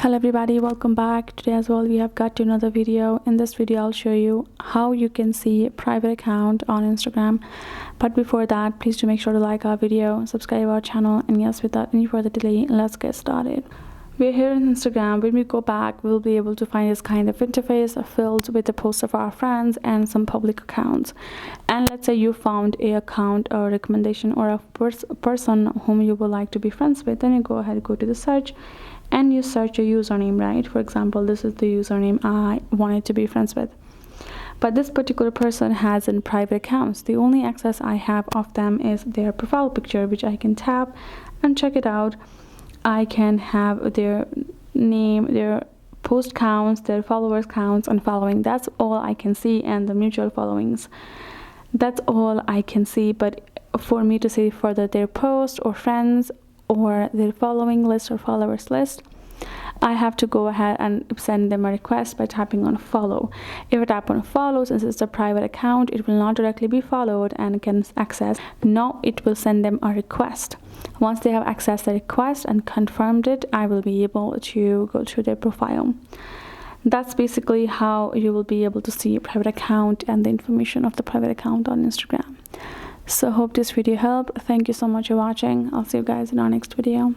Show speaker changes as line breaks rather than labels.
Hello everybody, welcome back. Today as well we have got to another video. In this video I'll show you how you can see private account on Instagram. But before that, please do make sure to like our video, subscribe our channel, and yes, without any further delay, let's get started. We're here on Instagram. When we go back, we'll be able to find this kind of interface filled with the posts of our friends and some public accounts. And let's say you found a account or recommendation or a person whom you would like to be friends with, then you go ahead, go to the search, and you search a username, right? For example, this is the username I wanted to be friends with. But this particular person has in private accounts. The only access I have of them is their profile picture, which I can tap and check it out. I can have their name, their post counts, their followers counts, and following. That's all I can see, and the mutual followings. That's all I can see. But for me to see further their post or friends or their following list or followers list, I have to go ahead and send them a request by tapping on follow. If I tap on follow, since it's a private account, it will not directly be followed and can access. No, it will send them a request. Once they have accessed the request and confirmed it, I will be able to go through their profile. That's basically how you will be able to see a private account and the information of the private account on Instagram. So hope this video helped. Thank you so much for watching. I'll see you guys in our next video.